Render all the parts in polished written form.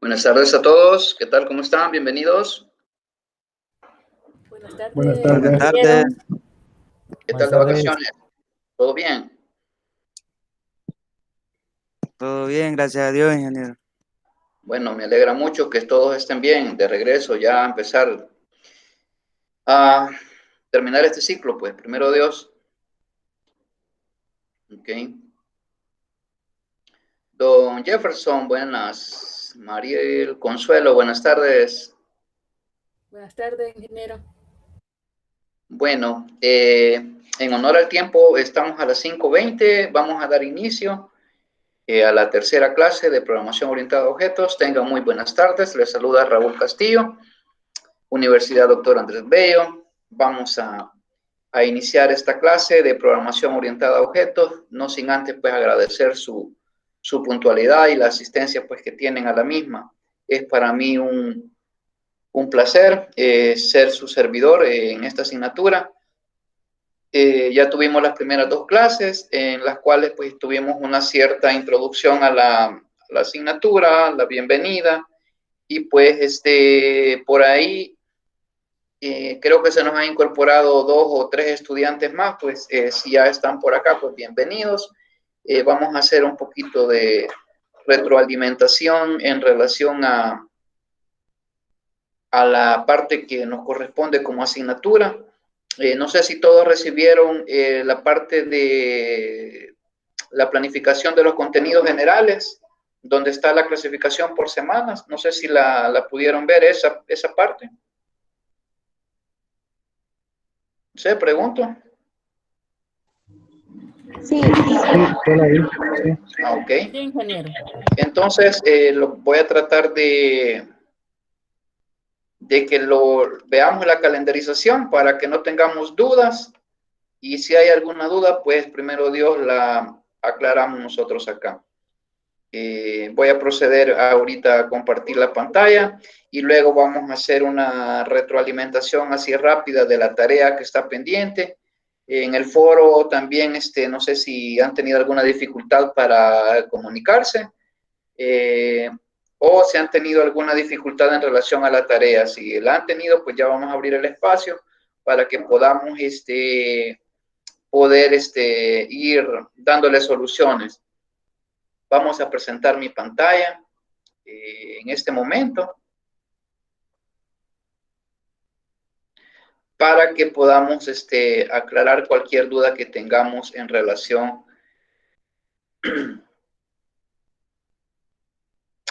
Buenas tardes a todos. ¿Qué tal? ¿Cómo están? Bienvenidos. Buenas tardes. Buenas tardes. Buenas tardes. ¿Qué tal de vacaciones? ¿Todo bien? Todo bien, gracias a Dios, ingeniero. Bueno, me alegra mucho que todos estén bien. De regreso ya a empezar a terminar este ciclo, pues, primero Dios. Ok. Don Jefferson, buenas. Mariel Consuelo, buenas tardes. Buenas tardes, ingeniero. Bueno, en honor al tiempo, estamos a las 5:20. Vamos a dar inicio a la tercera clase de programación orientada a objetos. Tengan muy buenas tardes. Les saluda Raúl Castillo, Universidad Dr. Andrés Bello. Vamos a iniciar esta clase de programación orientada a objetos, no sin antes pues agradecer su puntualidad y la asistencia pues que tienen a la misma. Es para mí un placer ser su servidor en esta asignatura. Ya tuvimos las primeras dos clases en las cuales pues tuvimos una cierta introducción a la asignatura, la bienvenida, y pues por ahí creo que se nos han incorporado 2 o 3 estudiantes más, pues si ya están por acá, pues bienvenidos. Vamos a hacer un poquito de retroalimentación en relación a la parte que nos corresponde como asignatura. No sé si todos recibieron la parte de la planificación de los contenidos generales, donde está la clasificación por semanas. No sé si la pudieron ver esa parte. No sé, pregunto. Sí, yo la vi. Sí. Ok. Sí, ingeniero. Entonces, voy a tratar de que lo veamos la calendarización para que no tengamos dudas, y si hay alguna duda, pues primero Dios la aclaramos nosotros acá. Voy a proceder ahorita a compartir la pantalla y luego vamos a hacer una retroalimentación así rápida de la tarea que está pendiente. En el foro también, no sé si han tenido alguna dificultad para comunicarse. O si han tenido alguna dificultad en relación a la tarea. Si la han tenido, pues ya vamos a abrir el espacio para que podamos poder ir dándole soluciones. Vamos a presentar mi pantalla en este momento para que podamos aclarar cualquier duda que tengamos en relación.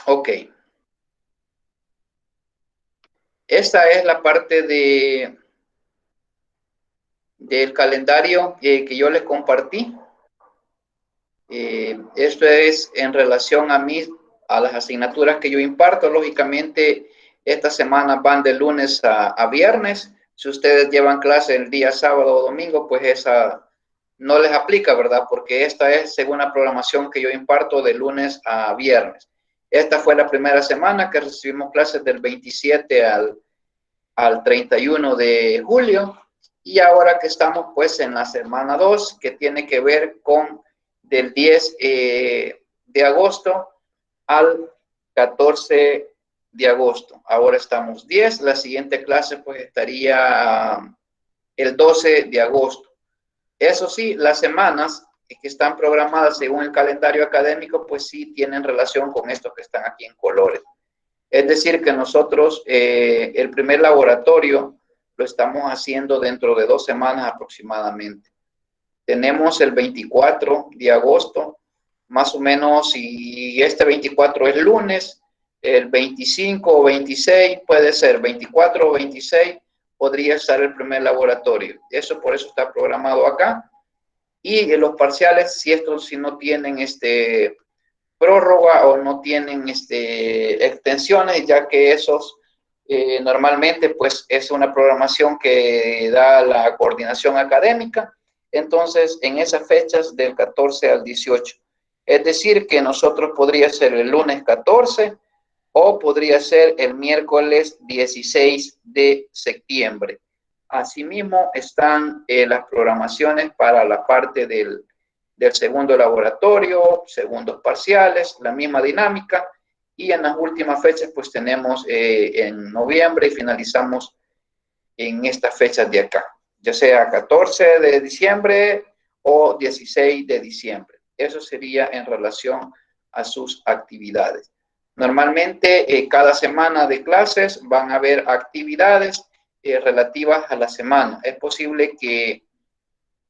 Ok. Esta es la parte del calendario que yo les compartí. Esto es en relación a las asignaturas que yo imparto. Lógicamente, estas semanas van de lunes a viernes. Si ustedes llevan clase el día sábado o domingo, pues esa no les aplica, ¿verdad? Porque esta es según la programación que yo imparto de lunes a viernes. Esta fue la primera semana que recibimos clases del 27 al 31 de julio. Y ahora que estamos pues en la semana 2, que tiene que ver con del 10 de agosto al 14 de agosto. Ahora estamos 10, la siguiente clase pues estaría el 12 de agosto. Eso sí, las semanas que están programadas según el calendario académico, pues sí tienen relación con estos que están aquí en colores. Es decir, que nosotros el primer laboratorio lo estamos haciendo dentro de 2 semanas aproximadamente. Tenemos el 24 de agosto, más o menos, y este 24 es lunes, el 25 o 26 puede ser, 24 o 26 podría estar el primer laboratorio. Eso por eso está programado acá. Y los parciales, si no tienen prórroga o no tienen extensiones, ya que esos normalmente pues es una programación que da la coordinación académica. Entonces, en esas fechas del 14 al 18. Es decir, que nosotros podría ser el lunes 14 o podría ser el miércoles 16 de septiembre. Asimismo, están las programaciones para la parte del segundo laboratorio, segundos parciales, la misma dinámica. Y en las últimas fechas, pues tenemos en noviembre y finalizamos en estas fechas de acá, ya sea 14 de diciembre o 16 de diciembre. Eso sería en relación a sus actividades. Normalmente, cada semana de clases van a haber actividades relativas a la semana. Es posible que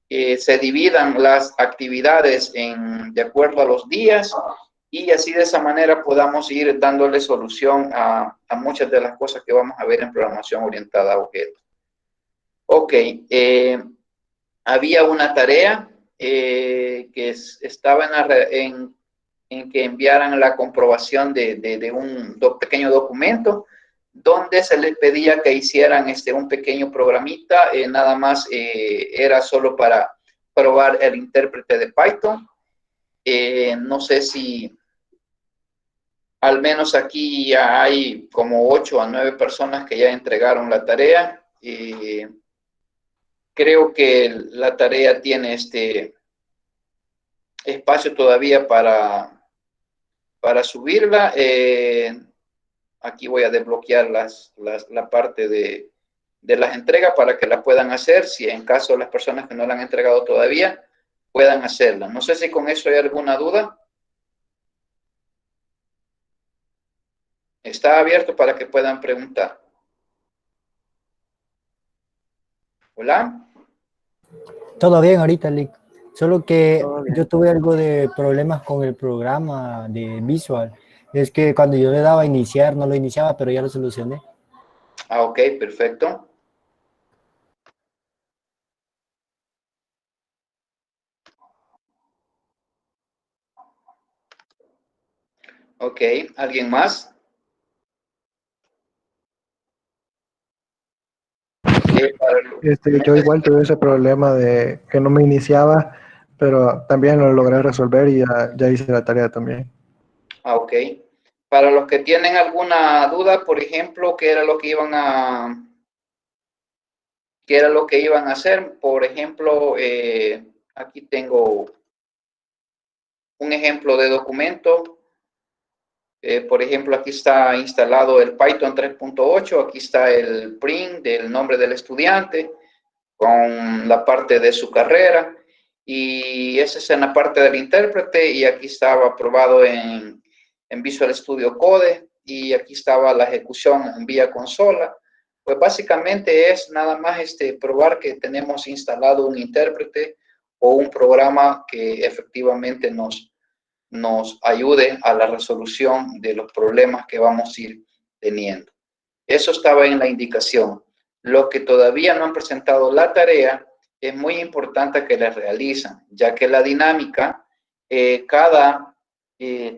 se dividan las actividades de acuerdo a los días y así de esa manera podamos ir dándole solución a muchas de las cosas que vamos a ver en programación orientada a objetos. Ok, había una tarea que estaba en que enviaran la comprobación de un pequeño documento donde se les pedía que hicieran un pequeño programita, nada más era solo para probar el intérprete de Python. No sé si al menos aquí ya hay como 8 a 9 personas que ya entregaron la tarea. Creo que la tarea tiene espacio todavía para subirla. Aquí voy a desbloquear la parte de las entregas para que la puedan hacer, si en caso las personas que no la han entregado todavía puedan hacerla. No sé si con eso hay alguna duda. Está abierto para que puedan preguntar. Hola. Todo bien ahorita, Lick. Solo que Todo bien. yo tuve algo de problemas con el programa de Visual. Es que cuando yo le daba a iniciar, no lo iniciaba, pero ya lo solucioné. Ah, ok, perfecto. Ok, ¿alguien más? Yo igual tuve ese problema de que no me iniciaba, pero también lo logré resolver y ya hice la tarea también. Ah, ok. Para los que tienen alguna duda, por ejemplo, ¿qué era lo que iban a hacer? Por ejemplo, aquí tengo un ejemplo de documento. Por ejemplo, aquí está instalado el Python 3.8, aquí está el print del nombre del estudiante con la parte de su carrera y esa es en la parte del intérprete y aquí estaba aprobado en Visual Studio Code y aquí estaba la ejecución en vía consola. Pues básicamente es nada más probar que tenemos instalado un intérprete o un programa que efectivamente nos ayude a la resolución de los problemas que vamos a ir teniendo. Eso estaba en la indicación. Los que todavía no han presentado la tarea, es muy importante que la realicen, ya que la dinámica, cada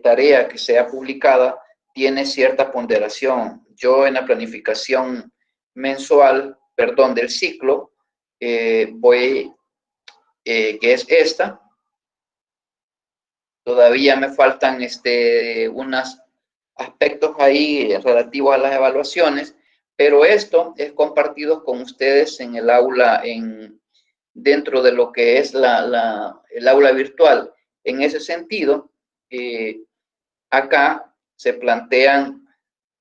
tarea que sea publicada tiene cierta ponderación. Yo en la planificación mensual, del ciclo, que es esta, todavía me faltan unos aspectos ahí relativos a las evaluaciones, pero esto es compartido con ustedes en el aula, dentro de lo que es el aula virtual. En ese sentido, acá se plantean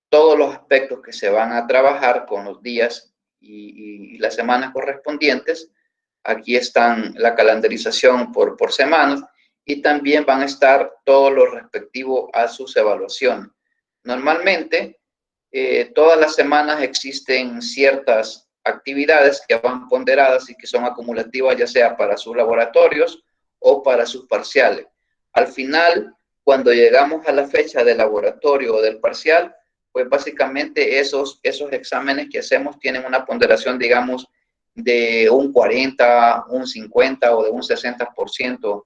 todos los aspectos que se van a trabajar con los días y las semanas correspondientes. Aquí están la calendarización por semanas y también van a estar todo lo respectivo a sus evaluaciones. Normalmente, todas las semanas existen ciertas actividades que van ponderadas y que son acumulativas, ya sea para sus laboratorios o para sus parciales. Al final, cuando llegamos a la fecha del laboratorio o del parcial, pues básicamente esos exámenes que hacemos tienen una ponderación, digamos, de un 40, un 50 o de un 60%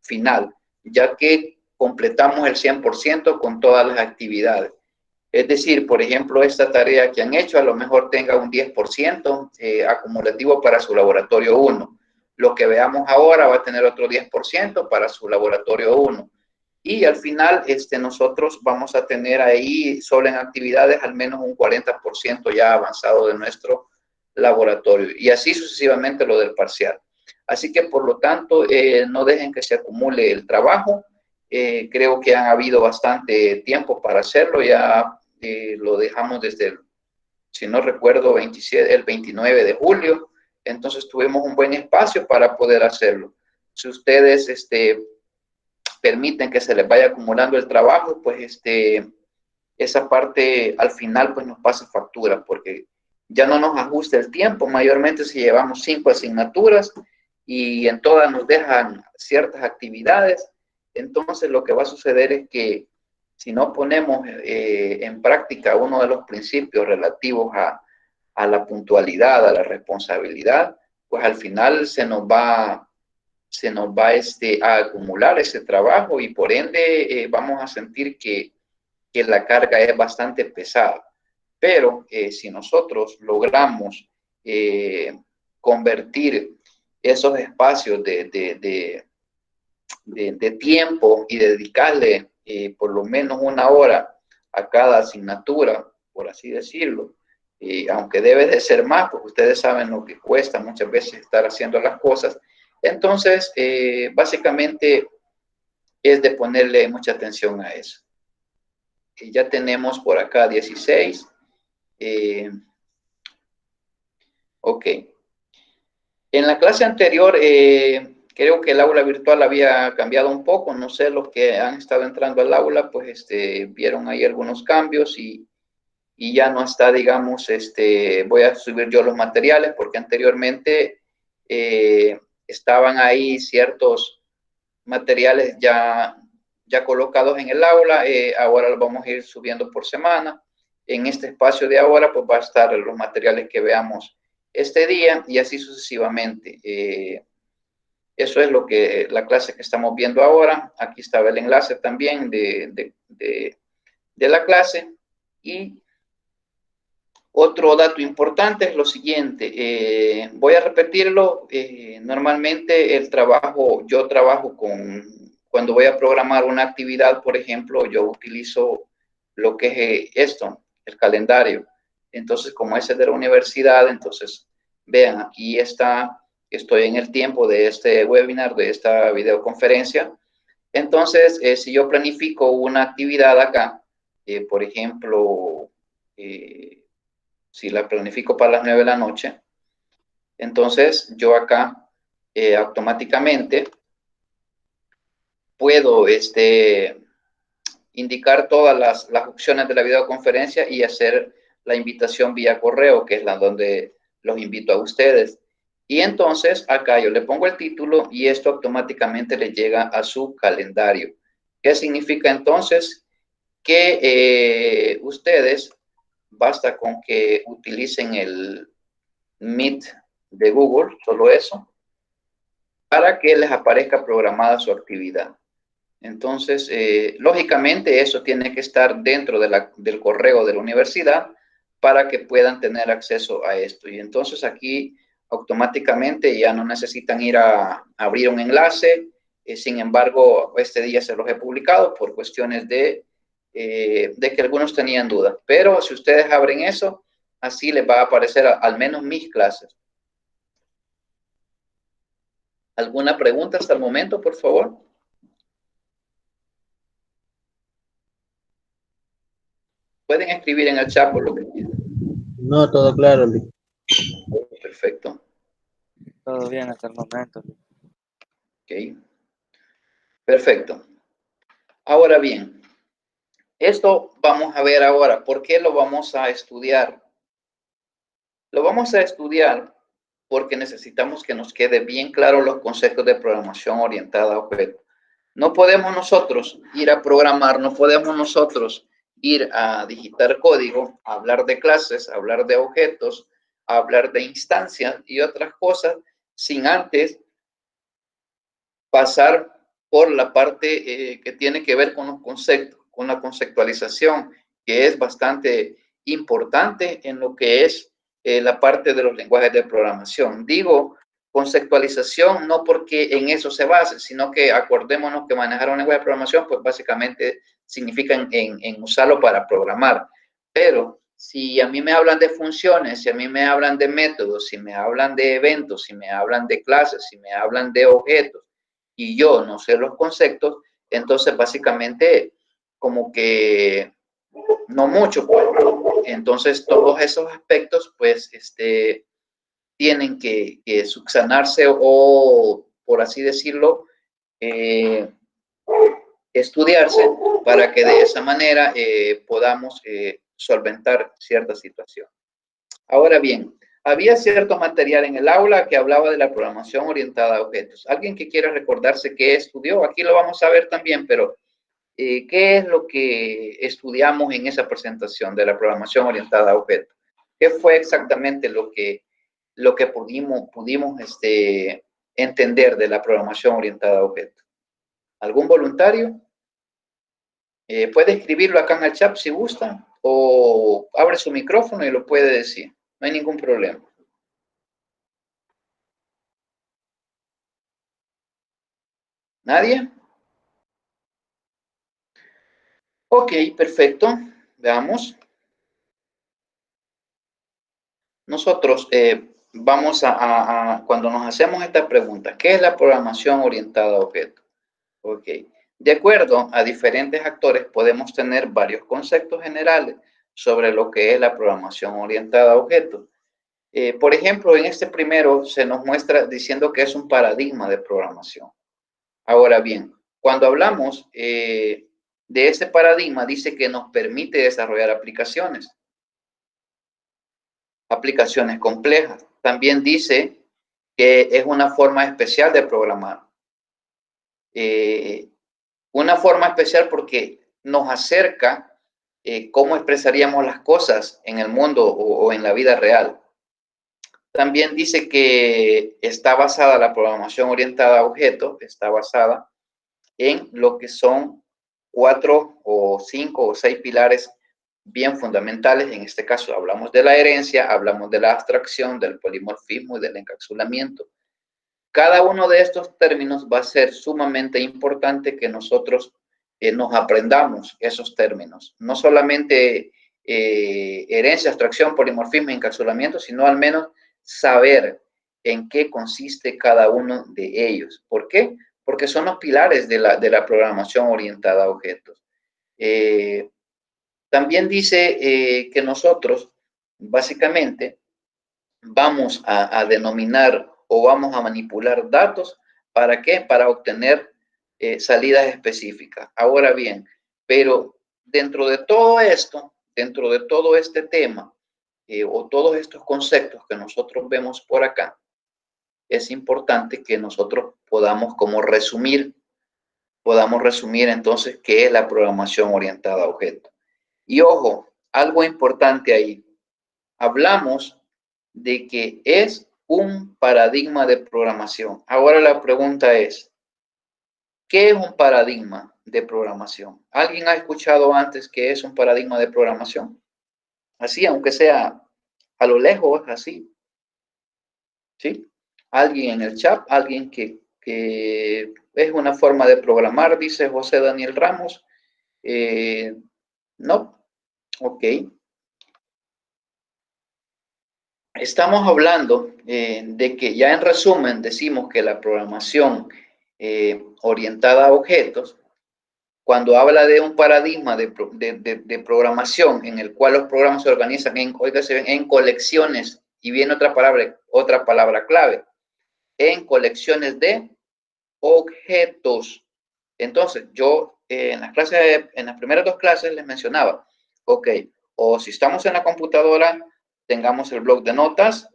final, ya que completamos el 100% con todas las actividades. Es decir, por ejemplo, esta tarea que han hecho a lo mejor tenga un 10% acumulativo para su laboratorio 1. Lo que veamos ahora va a tener otro 10% para su laboratorio 1. Y al final nosotros vamos a tener ahí solo en actividades al menos un 40% ya avanzado de nuestro laboratorio. Y así sucesivamente lo del parcial. Así que por lo tanto no dejen que se acumule el trabajo. Creo que han habido bastante tiempo para hacerlo. Ya lo dejamos desde, si no recuerdo, el 29 de julio. Entonces tuvimos un buen espacio para poder hacerlo. Si ustedes permiten que se les vaya acumulando el trabajo, pues esa parte al final pues nos pasa factura, porque ya no nos ajusta el tiempo. Mayormente si llevamos 5 asignaturas y en todas nos dejan ciertas actividades, entonces lo que va a suceder es que si no ponemos en práctica uno de los principios relativos a la puntualidad, a la responsabilidad, pues al final se nos va a acumular ese trabajo y por ende vamos a sentir que la carga es bastante pesada. Pero si nosotros logramos convertir esos espacios de tiempo y dedicarle por lo menos 1 hora a cada asignatura, por así decirlo, aunque debe de ser más, porque ustedes saben lo que cuesta muchas veces estar haciendo las cosas. Entonces, básicamente es de ponerle mucha atención a eso. Ya tenemos por acá 16. Ok. En la clase anterior, creo que el aula virtual había cambiado un poco. No sé, los que han estado entrando al aula, pues vieron ahí algunos cambios y ya no está, digamos, voy a subir yo los materiales porque anteriormente estaban ahí ciertos materiales ya colocados en el aula. Ahora los vamos a ir subiendo por semana. En este espacio de ahora, pues va a estar los materiales que veamos este día y así sucesivamente. Eso es la clase que estamos viendo ahora. Aquí estaba el enlace también de la clase. Y otro dato importante es lo siguiente. Voy a repetirlo. Normalmente yo trabajo cuando voy a programar una actividad, por ejemplo, yo utilizo lo que es el calendario. Entonces, como ese es de la universidad, entonces, vean, aquí estoy en el tiempo de este webinar, de esta videoconferencia. Entonces, si yo planifico una actividad acá, por ejemplo, si la planifico para las 9 de la noche, entonces yo acá automáticamente puedo indicar todas las opciones de la videoconferencia y hacer la invitación vía correo, que es donde los invito a ustedes. Y entonces acá yo le pongo el título y esto automáticamente le llega a su calendario. ¿Qué significa entonces? Que ustedes basta con que utilicen el Meet de Google, solo eso, para que les aparezca programada su actividad. Entonces, lógicamente, eso tiene que estar dentro del correo de la universidad para que puedan tener acceso a esto. Y entonces aquí automáticamente ya no necesitan ir a abrir un enlace. Sin embargo, este día se los he publicado por cuestiones de que algunos tenían dudas. Pero si ustedes abren eso, así les va a aparecer al menos mis clases. ¿Alguna pregunta hasta el momento, por favor? Pueden escribir en el chat por lo que quieran. No, todo claro, Luis. Perfecto. Todo bien hasta el momento. Ok. Perfecto. Ahora bien, esto vamos a ver ahora. ¿Por qué lo vamos a estudiar? Lo vamos a estudiar porque necesitamos que nos quede bien claro los conceptos de programación orientada a objetos. No podemos nosotros ir a programar, no podemos nosotros ir a digitar código, a hablar de clases, a hablar de objetos, a hablar de instancias y otras cosas sin antes pasar por la parte que tiene que ver con los conceptos, con la conceptualización, que es bastante importante en lo que es la parte de los lenguajes de programación. Digo conceptualización no porque en eso se base, sino que acordémonos que manejar un lenguaje de programación, pues básicamente significa en usarlo para programar. Pero si a mí me hablan de funciones, si a mí me hablan de métodos, si me hablan de eventos, si me hablan de clases, si me hablan de objetos, y yo no sé los conceptos, Entonces, básicamente, como que no mucho, pues. Entonces, todos esos aspectos, pues, tienen que subsanarse o, por así decirlo, estudiarse para que de esa manera podamos solventar cierta situación. Ahora bien, había cierto material en el aula que hablaba de la programación orientada a objetos. ¿Alguien que quiera recordarse qué estudió? Aquí lo vamos a ver también, pero ¿qué es lo que estudiamos en esa presentación de la programación orientada a objetos? ¿Qué fue exactamente lo que pudimos entender de la programación orientada a objetos? ¿Algún voluntario? Puede escribirlo acá en el chat si gusta, o abre su micrófono y lo puede decir. No hay ningún problema. ¿Nadie? Ok, perfecto. Veamos. Nosotros vamos cuando nos hacemos esta pregunta, ¿qué es la programación orientada a objetos? Ok. De acuerdo a diferentes actores, podemos tener varios conceptos generales sobre lo que es la programación orientada a objetos. Por ejemplo, en este primero se nos muestra diciendo que es un paradigma de programación. Ahora bien, cuando hablamos de este paradigma, dice que nos permite desarrollar aplicaciones complejas. También dice que es una forma especial de programar. Una forma especial porque nos acerca cómo expresaríamos las cosas en el mundo o en la vida real. También dice que está basada la programación orientada a objetos, está basada en lo que son 4 o 5 o 6 pilares bien fundamentales. En este caso hablamos de la herencia, hablamos de la abstracción, del polimorfismo y del encapsulamiento. Cada uno de estos términos va a ser sumamente importante que nosotros nos aprendamos esos términos. No solamente herencia, abstracción, polimorfismo y encapsulamiento, sino al menos saber en qué consiste cada uno de ellos. ¿Por qué? Porque son los pilares de la programación orientada a objetos. También dice que nosotros, básicamente, vamos a denominar o vamos a manipular datos. ¿Para qué? Para obtener salidas específicas. Ahora bien, pero dentro de todo esto, dentro de todo este tema, o todos estos conceptos que nosotros vemos por acá, es importante que nosotros podamos resumir entonces qué es la programación orientada a objetos. Y ojo, algo importante ahí. Hablamos de que es un paradigma de programación. Ahora la pregunta es, ¿qué es un paradigma de programación? ¿Alguien ha escuchado antes qué es un paradigma de programación? Así, aunque sea a lo lejos, así. ¿Sí? Alguien en el chat, alguien que es una forma de programar, dice José Daniel Ramos. No, ok. Estamos hablando de que ya en resumen decimos que la programación orientada a objetos, cuando habla de un paradigma de programación en el cual los programas se organizan en colecciones, y viene otra palabra clave, en colecciones de objetos. Entonces, yo en las primeras 2 clases les mencionaba, ok, o si estamos en la computadora, tengamos el bloc de notas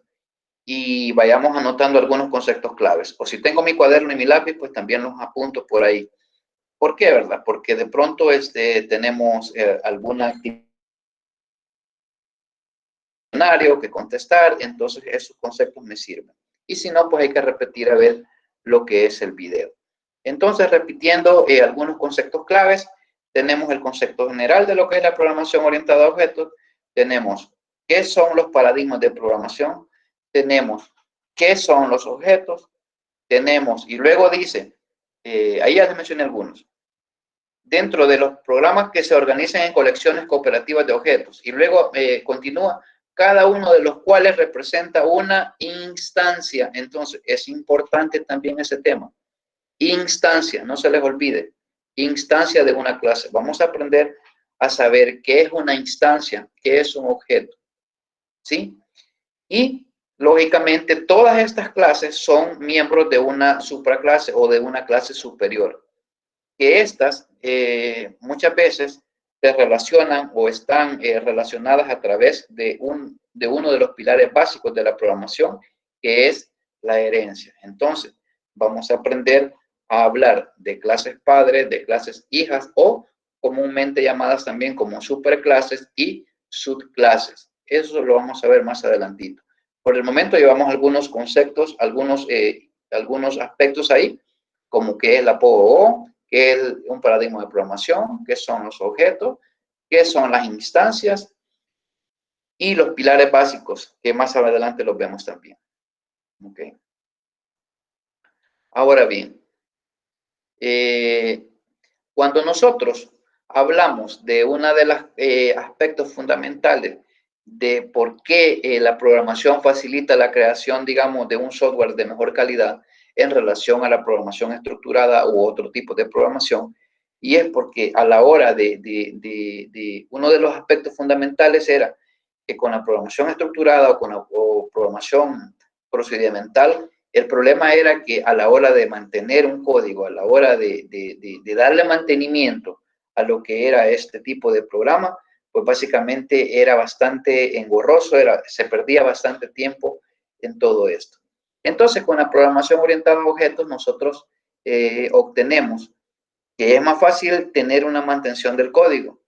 y vayamos anotando algunos conceptos claves. O si tengo mi cuaderno y mi lápiz, pues también los apunto por ahí. ¿Por qué, verdad? Porque de pronto tenemos alguna actividad que contestar, entonces esos conceptos me sirven. Y si no, pues hay que repetir a ver lo que es el video. Entonces, repitiendo algunos conceptos claves, tenemos el concepto general de lo que es la programación orientada a objetos, tenemos qué son los paradigmas de programación, tenemos qué son los objetos, tenemos, y luego dice, ahí ya les mencioné algunos, dentro de los programas que se organizan en colecciones cooperativas de objetos, y luego continúa, cada uno de los cuales representa una instancia. Entonces, es importante también ese tema. Instancia, no se les olvide. instancia de una clase. Vamos a aprender a saber qué es una instancia, qué es un objeto, ¿sí? Y, lógicamente, todas estas clases son miembros de una supraclase o de una clase superior. Que estas muchas veces se relacionan o están relacionadas a través de uno de los pilares básicos de la programación, que es la herencia. Entonces, vamos a aprender a hablar de clases padres, de clases hijas o comúnmente llamadas también como superclases y subclases. Eso lo vamos a ver más adelantito. Por el momento llevamos algunos conceptos, algunos aspectos ahí, como qué es la POO, qué es un paradigma de programación, qué son los objetos, qué son las instancias y los pilares básicos, que más adelante los vemos también. Okay. Ahora bien, cuando nosotros hablamos de uno de los aspectos fundamentales de por qué la programación facilita la creación, digamos, de un software de mejor calidad en relación a la programación estructurada u otro tipo de programación, y es porque a la hora de uno de los aspectos fundamentales era que con la programación estructurada o con la programación procedimental, el problema era que a la hora de mantener un código, a la hora de darle mantenimiento a lo que era este tipo de programa, pues básicamente era bastante engorroso, se perdía bastante tiempo en todo esto. Entonces, con la programación orientada a objetos, nosotros obtenemos que es más fácil tener una mantención del código,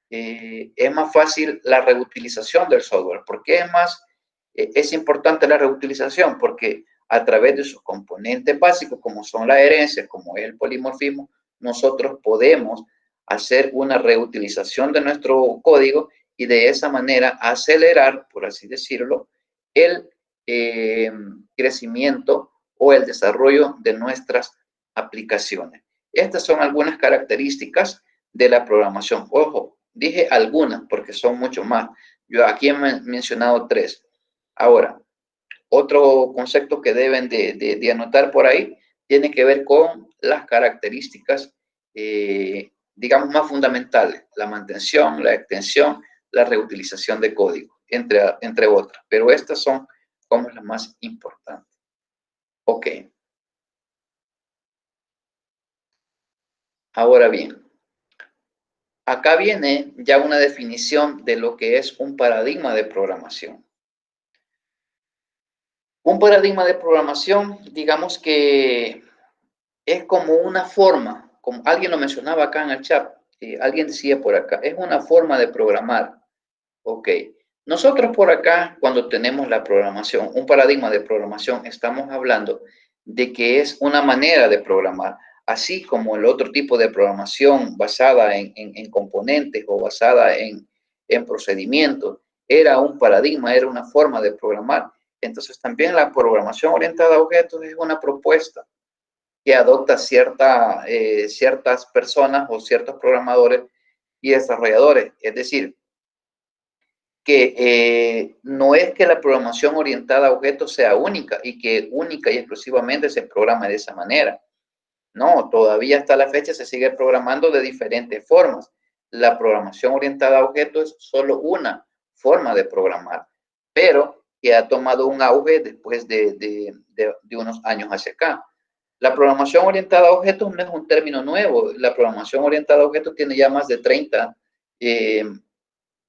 es más fácil la reutilización del software. ¿Por qué es importante la reutilización? Porque a través de sus componentes básicos, como son las herencias, como es el polimorfismo, nosotros podemos hacer una reutilización de nuestro código y de esa manera acelerar, por así decirlo, el crecimiento o el desarrollo de nuestras aplicaciones. Estas son algunas características de la programación. Ojo, dije algunas porque son mucho más. Yo aquí he mencionado 3. Ahora, otro concepto que deben de anotar por ahí tiene que ver con las características, digamos, más fundamentales. La mantención, la extensión, la reutilización de código, entre otras. Pero estas son como las más importantes. Ok. Ahora bien, acá viene ya una definición de lo que es un paradigma de programación. Un paradigma de programación, digamos que es como una forma, como alguien lo mencionaba acá en el chat, alguien decía por acá, es una forma de programar. Ok, nosotros por acá, cuando tenemos la programación, un paradigma de programación, estamos hablando de que es una manera de programar, así como el otro tipo de programación basada en componentes o basada en procedimientos, era un paradigma, era una forma de programar. Entonces también la programación orientada a objetos es una propuesta que adopta ciertas personas o ciertos programadores y desarrolladores. Es decir, que no es que la programación orientada a objetos sea única y que única y exclusivamente se programa de esa manera. No, todavía hasta la fecha se sigue programando de diferentes formas. La programación orientada a objetos es solo una forma de programar, pero que ha tomado un auge después de unos años hacia acá. La programación orientada a objetos no es un término nuevo. La programación orientada a objetos tiene ya más de 30,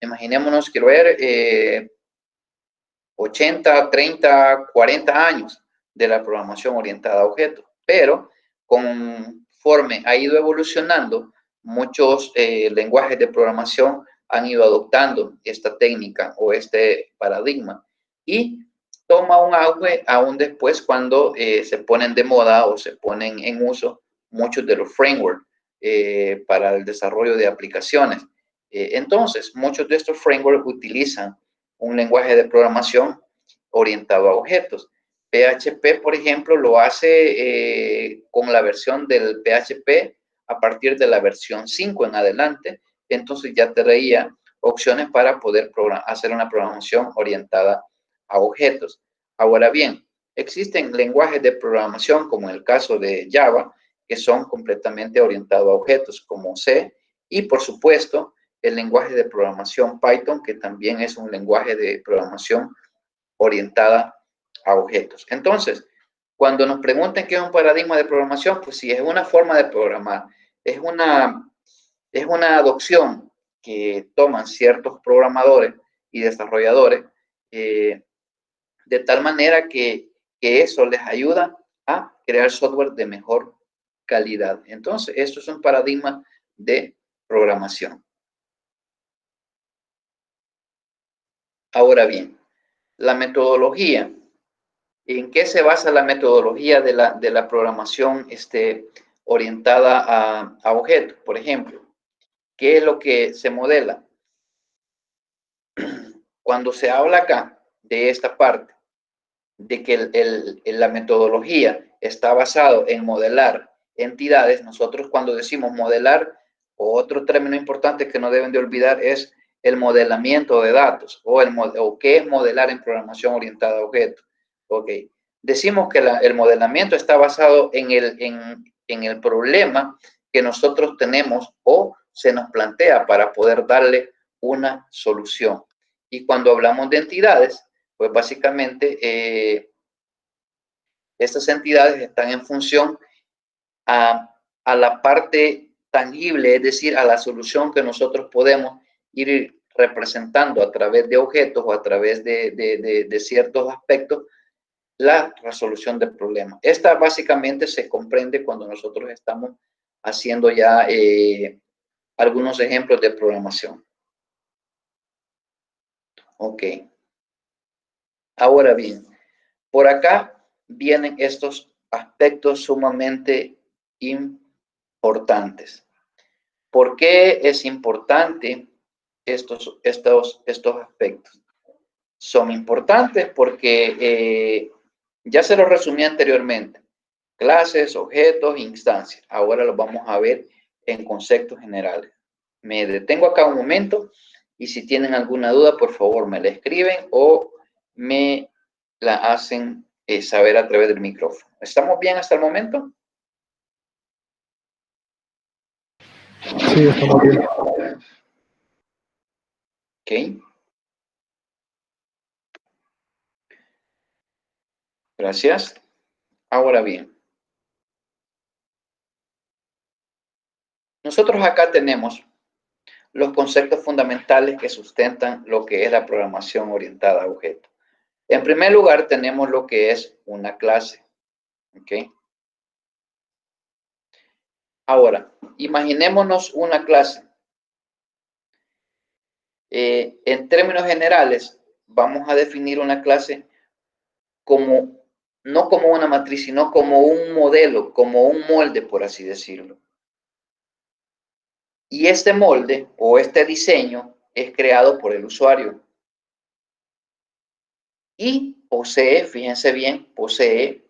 imaginémonos, quiero ver, 80, 30, 40 años de la programación orientada a objetos. Pero conforme ha ido evolucionando, muchos lenguajes de programación han ido adoptando esta técnica o este paradigma y toma un auge aún después cuando se ponen de moda o se ponen en uso muchos de los frameworks para el desarrollo de aplicaciones. Entonces, muchos de estos frameworks utilizan un lenguaje de programación orientado a objetos. PHP, por ejemplo, lo hace con la versión del PHP a partir de la versión 5 en adelante. Entonces ya traía opciones para poder hacer una programación orientada a objetos. Ahora bien, existen lenguajes de programación, como en el caso de Java, que son completamente orientados a objetos, como C, y por supuesto, el lenguaje de programación Python, que también es un lenguaje de programación orientada a objetos. Entonces, cuando nos pregunten qué es un paradigma de programación, pues sí, es una forma de programar, es una adopción que toman ciertos programadores y desarrolladores de tal manera que eso les ayuda a crear software de mejor calidad. Entonces, esto es un paradigma de programación. Ahora bien, la metodología. ¿En qué se basa la metodología de la programación orientada a objetos? Por ejemplo, ¿qué es lo que se modela? Cuando se habla acá de esta parte, de que la metodología está basado en modelar entidades, nosotros cuando decimos modelar, otro término importante que no deben de olvidar es el modelamiento de datos o qué es modelar en programación orientada a objetos. Ok, decimos que el modelamiento está basado en el problema que nosotros tenemos o se nos plantea para poder darle una solución. Y cuando hablamos de entidades, pues básicamente estas entidades están en función a la parte tangible, es decir, a la solución que nosotros podemos ir representando a través de objetos o a través de ciertos aspectos, la resolución del problema. Esta básicamente se comprende cuando nosotros estamos haciendo ya algunos ejemplos de programación. Ok. Ahora bien, por acá vienen estos aspectos sumamente importantes. ¿Por qué es importante estos aspectos? Son importantes porque ya se los resumí anteriormente. Clases, objetos, instancias. Ahora los vamos a ver en conceptos generales. Me detengo acá un momento y si tienen alguna duda, por favor, me la escriben o me la hacen saber a través del micrófono. ¿Estamos bien hasta el momento? Sí, estamos bien. Ok. Gracias. Ahora bien, nosotros acá tenemos los conceptos fundamentales que sustentan lo que es la programación orientada a objetos. En primer lugar, tenemos lo que es una clase. ¿Ok? Ahora, imaginémonos una clase. En términos generales, vamos a definir una clase como, no como una matriz, sino como un modelo, como un molde, por así decirlo. Y este molde o este diseño es creado por el usuario. Y posee, fíjense bien, posee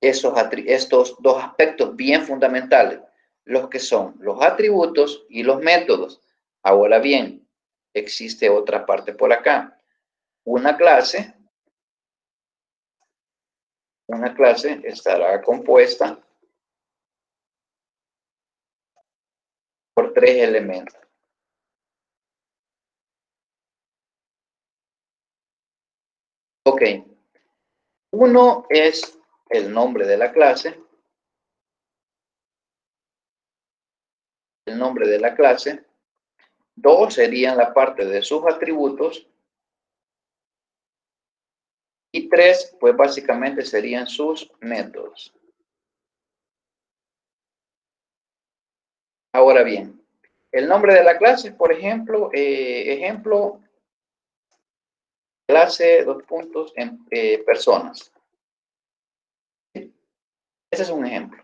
estos dos aspectos bien fundamentales, los que son los atributos y los métodos. Ahora bien, existe otra parte por acá. Una clase estará compuesta por 3 elementos. Ok. Uno es el nombre de la clase. El nombre de la clase. 2 serían la parte de sus atributos. Y 3, pues básicamente serían sus métodos. Ahora bien, el nombre de la clase, por ejemplo, clase, personas. Ese es un ejemplo.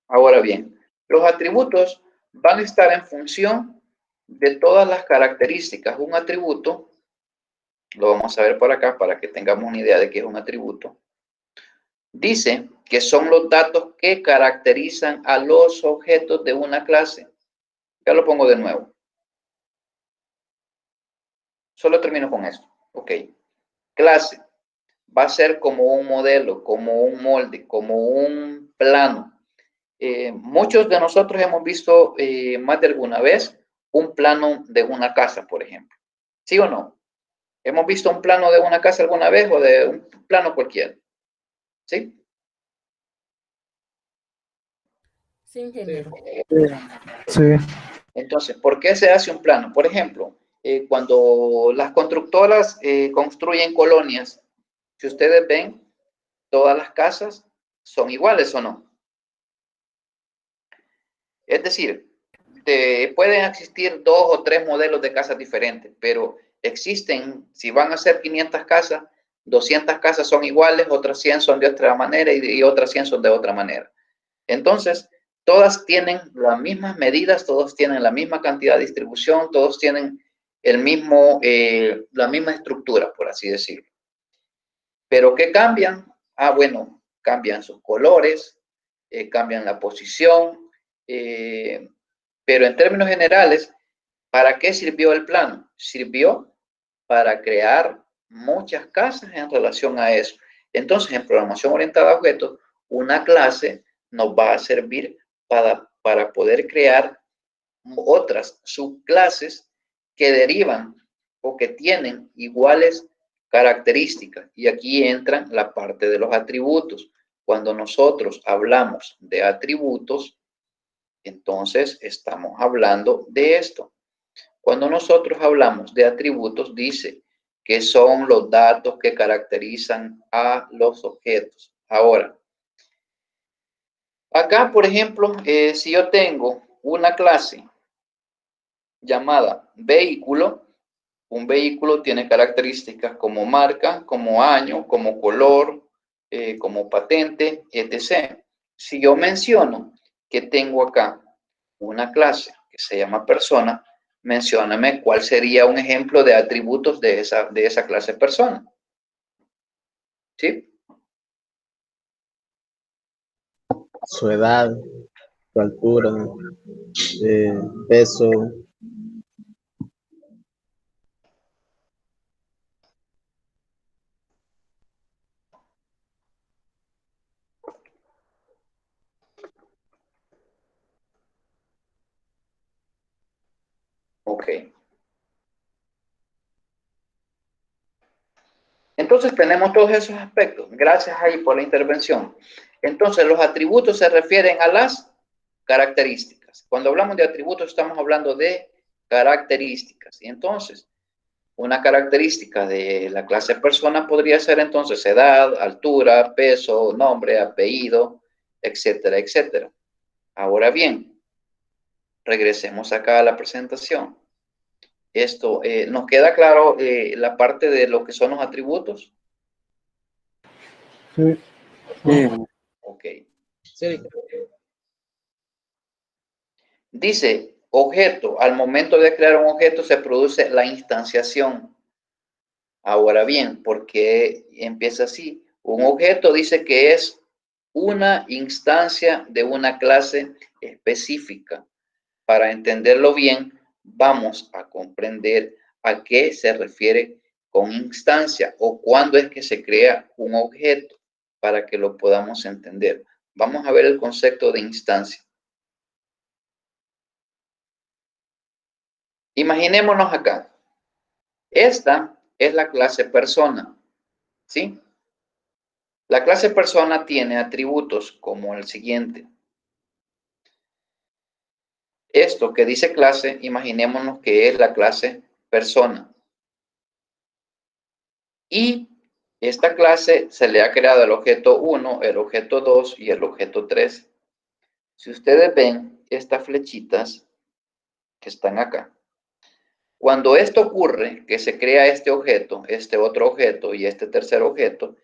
Ahora bien, los atributos van a estar en función de todas las características. Un atributo, lo vamos a ver por acá para que tengamos una idea de qué es un atributo. Dice que son los datos que caracterizan a los objetos de una clase. Ya lo pongo de nuevo. Solo termino con esto. Ok. Clase va a ser como un modelo, como un molde, como un plano muchos de nosotros hemos visto más de alguna vez un plano de una casa, por ejemplo. ¿Sí o no? ¿Hemos visto un plano de una casa alguna vez o de un plano cualquiera? ¿Sí? Sí, ingeniero. Sí, Entonces, ¿por qué se hace un plano? Por ejemplo, cuando las constructoras construyen colonias, si ustedes ven, todas las casas son iguales o no. Es decir, pueden existir 2 o 3 modelos de casas diferentes, pero existen, si van a ser 500 casas, 200 casas son iguales, otras 100 son de otra manera y otras 100 son de otra manera. Entonces, todas tienen las mismas medidas, todos tienen la misma cantidad de distribución, todos tienen la misma estructura, por así decirlo. ¿Pero qué cambian? Bueno, cambian sus colores, cambian la posición, pero en términos generales, ¿para qué sirvió el plano? Sirvió para crear muchas casas en relación a eso. Entonces, en programación orientada a objetos, una clase nos va a servir para poder crear otras subclases que derivan o que tienen iguales características. Y aquí entra la parte de los atributos. Cuando nosotros hablamos de atributos, entonces estamos hablando de esto. Cuando nosotros hablamos de atributos, dice que son los datos que caracterizan a los objetos. Ahora, acá, por ejemplo, si yo tengo una clase llamada vehículo, un vehículo tiene características como marca, como año, como color, como patente, etc. Si yo menciono que tengo acá una clase que se llama persona, mencióname cuál sería un ejemplo de atributos de esa clase persona. ¿Sí? Su edad, su altura, peso, Ok. Entonces tenemos todos esos aspectos. Gracias ahí por la intervención. Entonces los atributos se refieren a las características. Cuando hablamos de atributos estamos hablando de características. Y entonces una característica de la clase persona podría ser entonces edad, altura, peso, nombre, apellido, etcétera, etcétera. Ahora bien, regresemos acá a la presentación. Esto, ¿nos queda claro la parte de lo que son los atributos? sí. Sí, Ok. sí, Dice, objeto, al momento de crear un objeto se produce la instanciación. Ahora bien, ¿por qué empieza así? Un objeto dice que es una instancia de una clase específica. Para entenderlo bien, vamos a comprender a qué se refiere con instancia o cuándo es que se crea un objeto para que lo podamos entender. Vamos a ver el concepto de instancia. Imaginémonos acá. Esta es la clase persona, ¿sí? La clase persona tiene atributos como el siguiente. Esto que dice clase, imaginémonos que es la clase persona. Y esta clase se le ha creado el objeto 1, el objeto 2 y el objeto 3. Si ustedes ven estas flechitas que están acá, cuando esto ocurre, que se crea este objeto, este otro objeto y este tercer objeto,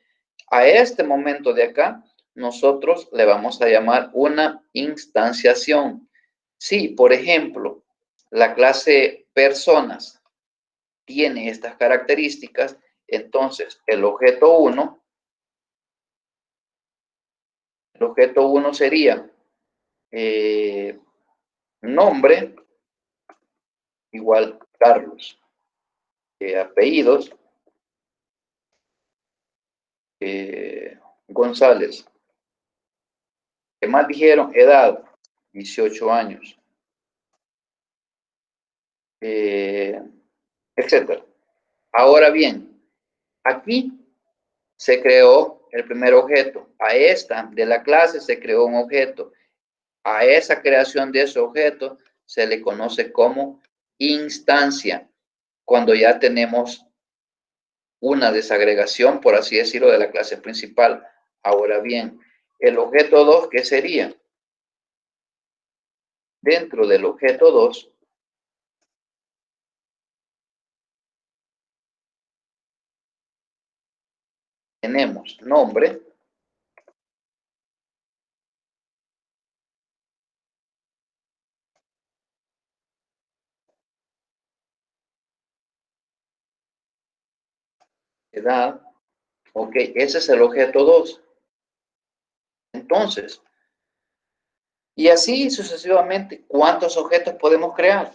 a este momento de acá, nosotros le vamos a llamar una instanciación. Si, por ejemplo, la clase personas tiene estas características, entonces el objeto 1 sería nombre igual Carlos, apellidos González, ¿Qué más dijeron? Edad, 18 años. Etcétera. Ahora bien, aquí se creó el primer objeto. A esta de la clase se creó un objeto. A esa creación de ese objeto se le conoce como instancia, cuando ya tenemos una desagregación, por así decirlo, de la clase principal. Ahora bien, el objeto 2, ¿qué sería? Dentro del objeto 2, tenemos nombre, edad. Ok, ese es el objeto 2. Entonces, y así sucesivamente, ¿cuántos objetos podemos crear?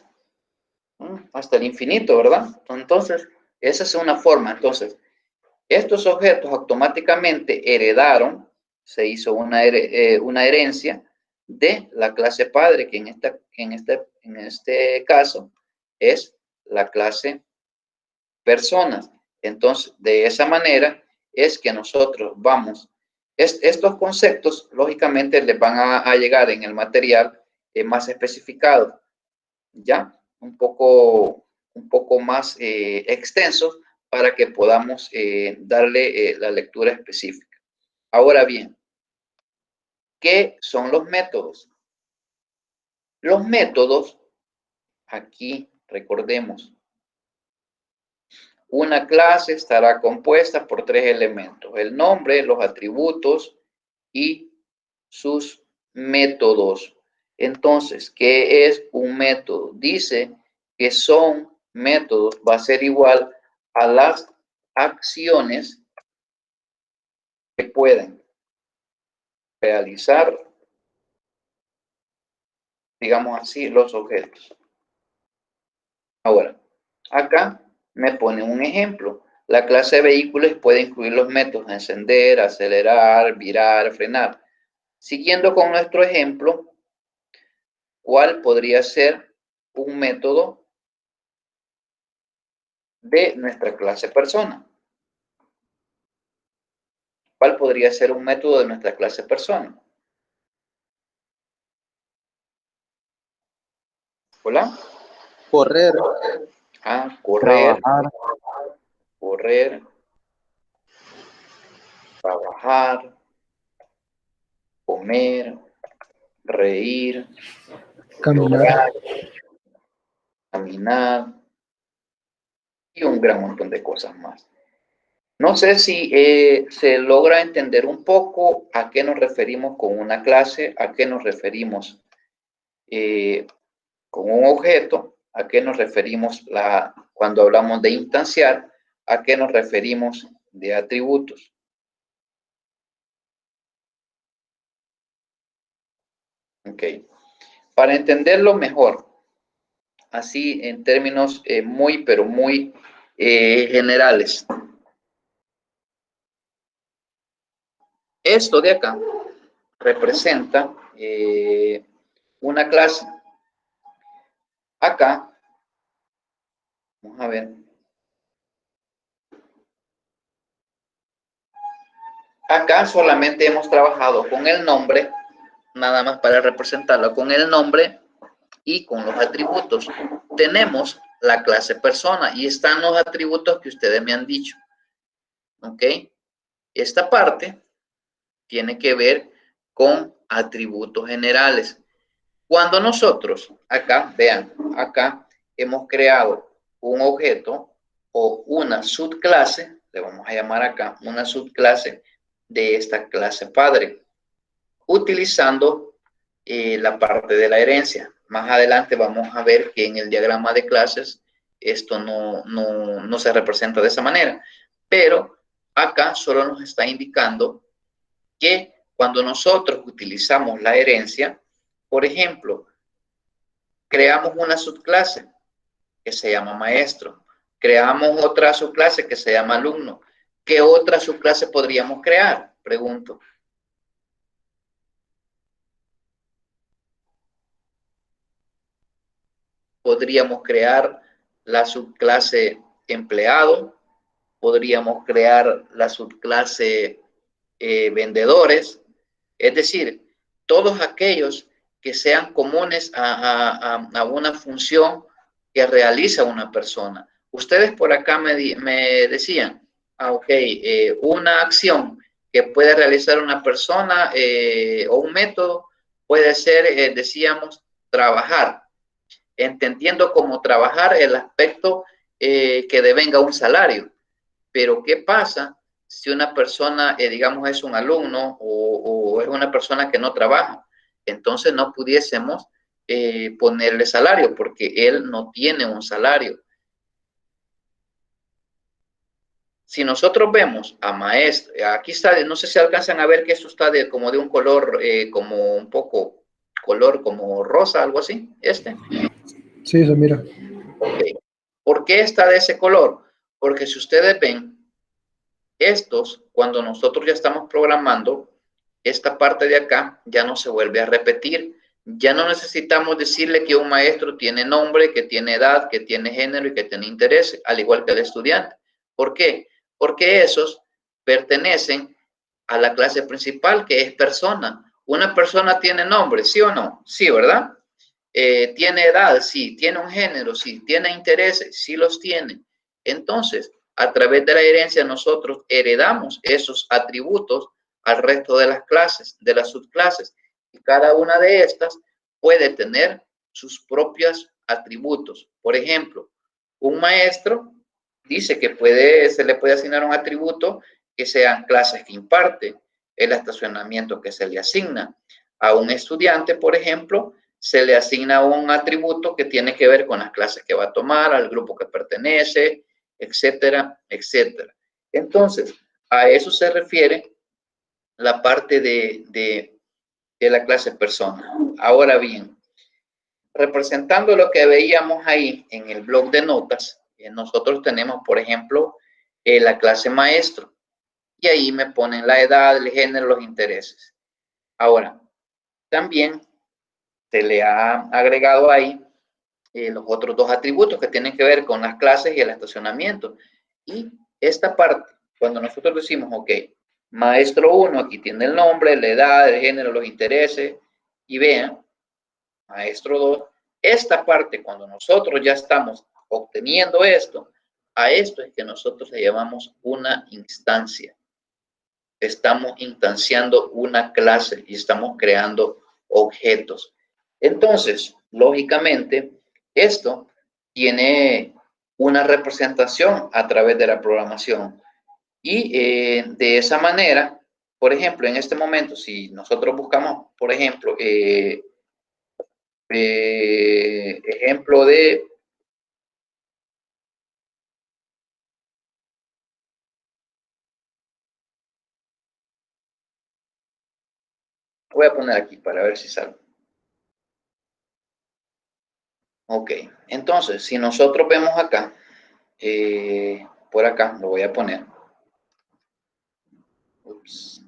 Hasta el infinito, ¿verdad? Entonces, esa es una forma. Entonces, estos objetos automáticamente heredaron, se hizo una herencia de la clase padre, que en este caso es la clase personas. Entonces, de esa manera es que nosotros vamos, estos conceptos lógicamente les van a llegar en el material más especificado, ya un poco más extensos para que podamos darle la lectura específica. Ahora bien, ¿qué son los métodos? Los métodos, aquí recordemos, una clase estará compuesta por 3 elementos: el nombre, los atributos y sus métodos. Entonces, ¿qué es un método? Dice que son métodos, va a ser igual a las acciones que pueden realizar, digamos así, los objetos. Ahora, acá me pone un ejemplo. La clase de vehículos puede incluir los métodos encender, acelerar, virar, frenar. Siguiendo con nuestro ejemplo, ¿cuál podría ser un método de nuestra clase persona? ¿Cuál podría ser un método de nuestra clase persona? Hola. Correr, Correr, Trabajar, correr, trabajar, comer, reír, Caminar. llorar, caminar y un gran montón de cosas más. No sé si se logra entender un poco a qué nos referimos con una clase, a qué nos referimos con un objeto, a qué nos referimos cuando hablamos de instanciar, a qué nos referimos de atributos. Ok. Para entenderlo mejor, así en términos muy, pero muy generales. Esto de acá representa una clase. Acá, vamos a ver. Acá solamente hemos trabajado con el nombre, nada más para representarlo, con el nombre y con los atributos. Tenemos la clase persona y están los atributos que ustedes me han dicho. ¿Ok? Esta parte tiene que ver con atributos generales. Cuando nosotros, acá, vean, acá hemos creado un objeto o una subclase, le vamos a llamar acá una subclase de esta clase padre, utilizando la parte de la herencia. Más adelante vamos a ver que en el diagrama de clases esto no se representa de esa manera, pero acá solo nos está indicando que cuando nosotros utilizamos la herencia, por ejemplo, creamos una subclase que se llama maestro, creamos otra subclase que se llama alumno. ¿Qué otra subclase podríamos crear? Pregunto. podríamos crear la subclase empleado, podríamos crear la subclase vendedores, es decir, todos aquellos que sean comunes a una función que realiza una persona. Ustedes por acá me decían, ok, una acción que puede realizar una persona o un método puede ser, decíamos, trabajar, entendiendo como trabajar el aspecto que devenga un salario. Pero ¿qué pasa si una persona, digamos, es un alumno o es una persona que no trabaja? Entonces no pudiésemos ponerle salario porque él no tiene un salario. Si nosotros vemos a maestro, aquí está, no sé si alcanzan a ver que esto está como de un color, como un poco, color como rosa, algo así, Sí, se mira. Ok. ¿Por qué está de ese color? Porque si ustedes ven, estos, cuando nosotros ya estamos programando, esta parte de acá ya no se vuelve a repetir. Ya no necesitamos decirle que un maestro tiene nombre, que tiene edad, que tiene género y que tiene interés, al igual que el estudiante. ¿Por qué? Porque esos pertenecen a la clase principal, que es persona. Una persona tiene nombre, ¿sí o no? Sí, ¿verdad? Tiene edad, sí. Tiene un género, sí. Tiene intereses, sí los tiene. Entonces, a través de la herencia, nosotros heredamos esos atributos al resto de las clases, de las subclases. Y cada una de estas puede tener sus propios atributos. Por ejemplo, un maestro dice que se le puede asignar un atributo que sean clases que imparte, el estacionamiento que se le asigna. A un estudiante, por ejemplo, se le asigna un atributo que tiene que ver con las clases que va a tomar, al grupo que pertenece, etcétera, etcétera. Entonces, a eso se refiere la parte de la clase persona. Ahora bien, representando lo que veíamos ahí en el blog de notas, nosotros tenemos, por ejemplo, la clase maestro. Y ahí me ponen la edad, el género, los intereses. Ahora, también se le ha agregado ahí los otros dos atributos que tienen que ver con las clases y el estacionamiento. Y esta parte, cuando nosotros decimos, ok, maestro 1, aquí tiene el nombre, la edad, el género, los intereses, y vean, maestro 2, esta parte, cuando nosotros ya estamos obteniendo esto, a esto es que nosotros le llamamos una instancia. Estamos instanciando una clase y estamos creando objetos. Entonces, lógicamente, esto tiene una representación a través de la programación. Y de esa manera, por ejemplo, en este momento, si nosotros buscamos, por ejemplo, ejemplo de voy a poner aquí para ver si sale. Ok, entonces, si nosotros vemos acá, por acá lo voy a poner. Ups.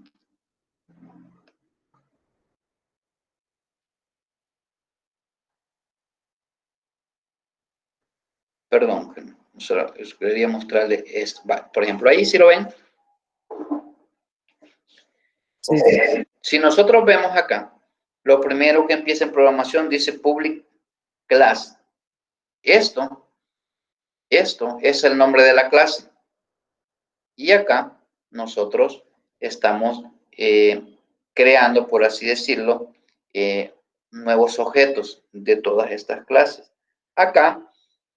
Perdón, solo quería mostrarle esto. Por ejemplo, ahí si lo ven. Sí. Si nosotros vemos acá, lo primero que empieza en programación dice public class. Esto es el nombre de la clase. Y acá nosotros estamos creando, por así decirlo, nuevos objetos de todas estas clases. Acá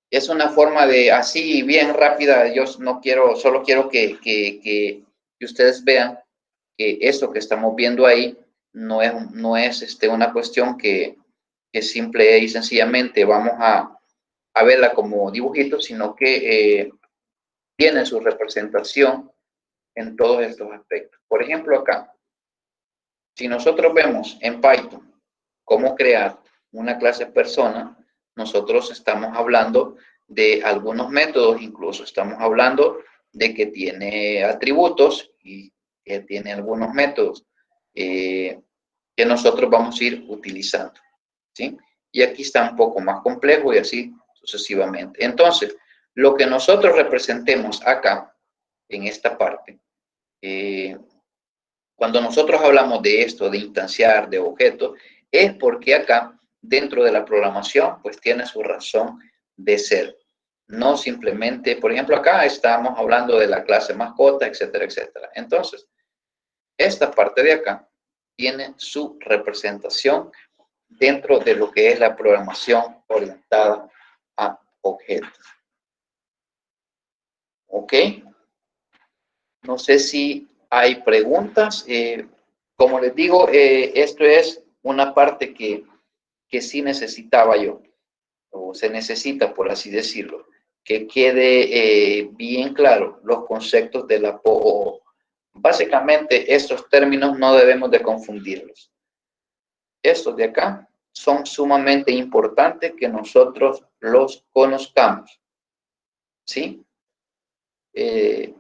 es una forma de, así bien rápida, yo no quiero, solo quiero que ustedes vean que esto que estamos viendo ahí no es una cuestión que simple y sencillamente vamos a verla como dibujito, sino que tiene su representación en todos estos aspectos. Por ejemplo, acá, si nosotros vemos en Python cómo crear una clase persona, nosotros estamos hablando de algunos métodos, incluso estamos hablando de que tiene atributos y que tiene algunos métodos que nosotros vamos a ir utilizando, ¿sí? y aquí está un poco más complejo y así sucesivamente. Entonces, lo que nosotros representemos acá, en esta parte, cuando nosotros hablamos de esto, de instanciar, de objetos, es porque acá, dentro de la programación, pues tiene su razón de ser. No simplemente, por ejemplo, acá estamos hablando de la clase mascota, etcétera, etcétera. Entonces, esta parte de acá tiene su representación dentro de lo que es la programación orientada a objetos. ¿Ok? No sé si hay preguntas. Como les digo, esto es una parte que sí necesitaba yo, o se necesita, por así decirlo, que quede bien claro los conceptos de la PO. Básicamente, estos términos no debemos de confundirlos. Estos de acá son sumamente importantes que nosotros los conozcamos. ¿Sí?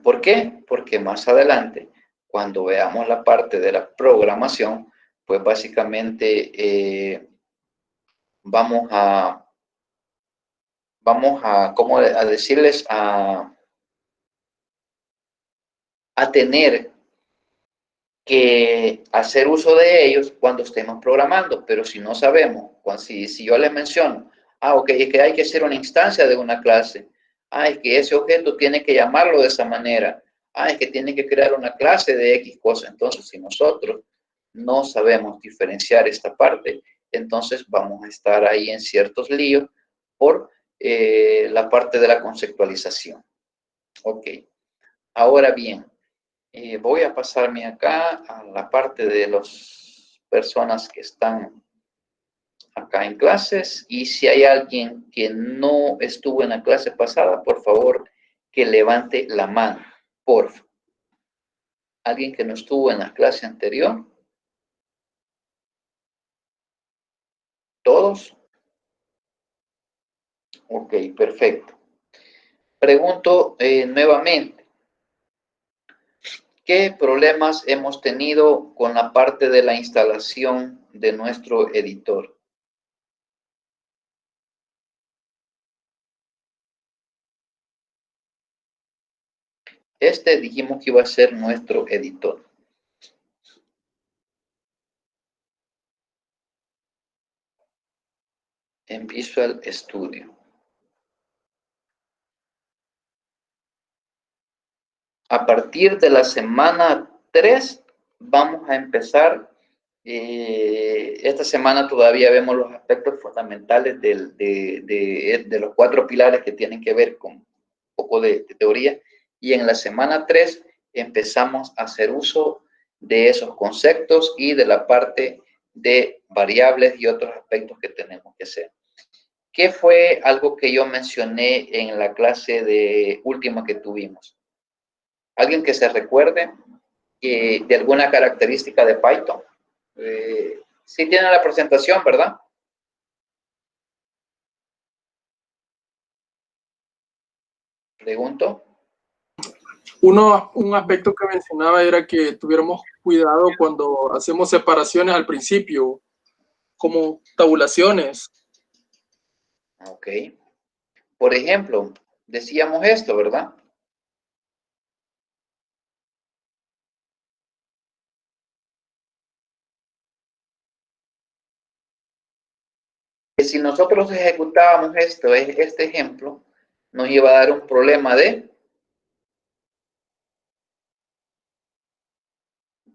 ¿Por qué? Porque más adelante, cuando veamos la parte de la programación, pues básicamente vamos a ¿cómo a decirles? A tener que hacer uso de ellos cuando estemos programando, pero si no sabemos, si yo les menciono, ok, es que hay que hacer una instancia de una clase, es que ese objeto tiene que llamarlo de esa manera, es que tiene que crear una clase de X cosa, entonces si nosotros no sabemos diferenciar esta parte, entonces vamos a estar ahí en ciertos líos por la parte de la conceptualización. Ok, ahora bien, voy a pasarme acá a la parte de las personas que están acá en clases y si hay alguien que no estuvo en la clase pasada, por favor, que levante la mano, por favor. ¿Alguien que no estuvo en la clase anterior? ¿Todos? Ok, perfecto. Pregunto nuevamente, ¿qué problemas hemos tenido con la parte de la instalación de nuestro editor? Este dijimos que iba a ser nuestro editor. En Visual Studio. A partir de la semana 3 vamos a empezar. Esta semana todavía vemos los aspectos fundamentales de los 4 pilares que tienen que ver con un poco de teoría. Y en la semana 3 empezamos a hacer uso de esos conceptos y de la parte de variables y otros aspectos que tenemos que hacer. ¿Qué fue algo que yo mencioné en la clase de última que tuvimos? ¿Alguien que se recuerde de alguna característica de Python? Sí tienen la presentación, ¿verdad? Pregunto. Un aspecto que mencionaba era que tuviéramos cuidado cuando hacemos separaciones al principio, como tabulaciones. Ok. Por ejemplo, decíamos esto, ¿verdad? Que si nosotros ejecutábamos este ejemplo, nos iba a dar un problema de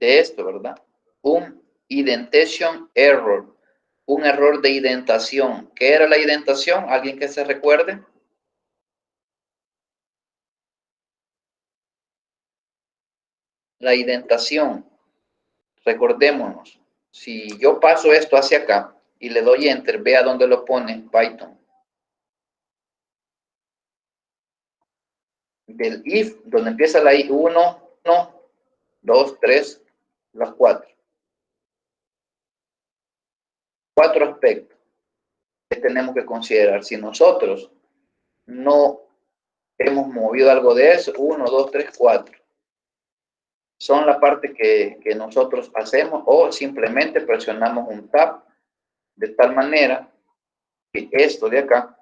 esto, ¿verdad? Un indentation error, un error de indentación. ¿Qué era la indentación? ¿Alguien que se recuerde? La indentación, recordémonos, si yo paso esto hacia acá y le doy enter, vea dónde lo pone Python. Del if, donde empieza la i, 1, 2, 3, las 4. 4 aspectos que tenemos que considerar. Si nosotros no hemos movido algo de eso, 1, 2, 3, 4. Son la parte que nosotros hacemos o simplemente presionamos un tab de tal manera que esto de acá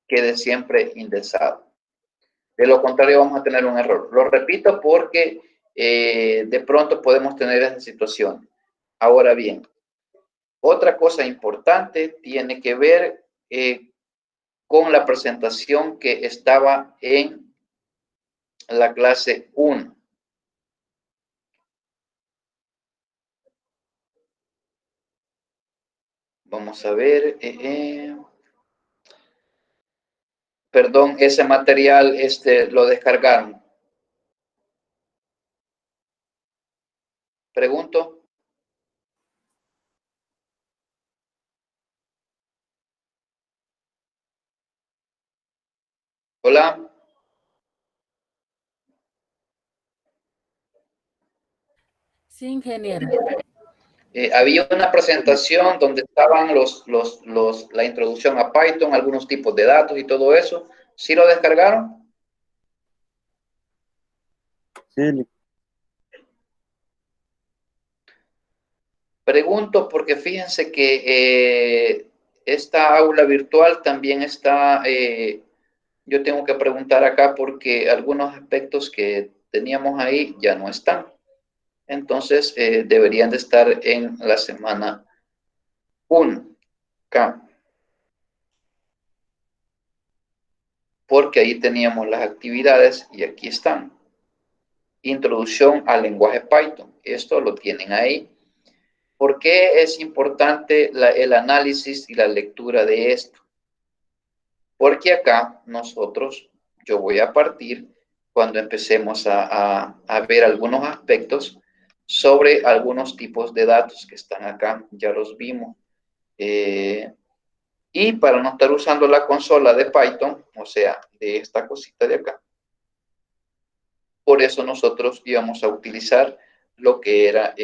quede siempre indexado. De lo contrario vamos a tener un error. Lo repito porque de pronto podemos tener esa situación. Ahora bien, otra cosa importante tiene que ver con la presentación que estaba en la clase 1. Vamos a ver. Perdón, ese material lo descargaron. Pregunto. Hola. Sí, ingeniero. Había una presentación donde estaban la introducción a Python, algunos tipos de datos y todo eso. ¿Sí lo descargaron? Sí, Pregunto porque fíjense que esta aula virtual también está, yo tengo que preguntar acá porque algunos aspectos que teníamos ahí ya no están. Entonces, deberían de estar en la semana 1, acá. Porque ahí teníamos las actividades y aquí están. Introducción al lenguaje Python. Esto lo tienen ahí. ¿Por qué es importante el análisis y la lectura de esto? Porque acá yo voy a partir cuando empecemos a ver algunos aspectos sobre algunos tipos de datos que están acá, ya los vimos. Y para no estar usando la consola de Python, o sea, de esta cosita de acá, por eso nosotros íbamos a utilizar lo que era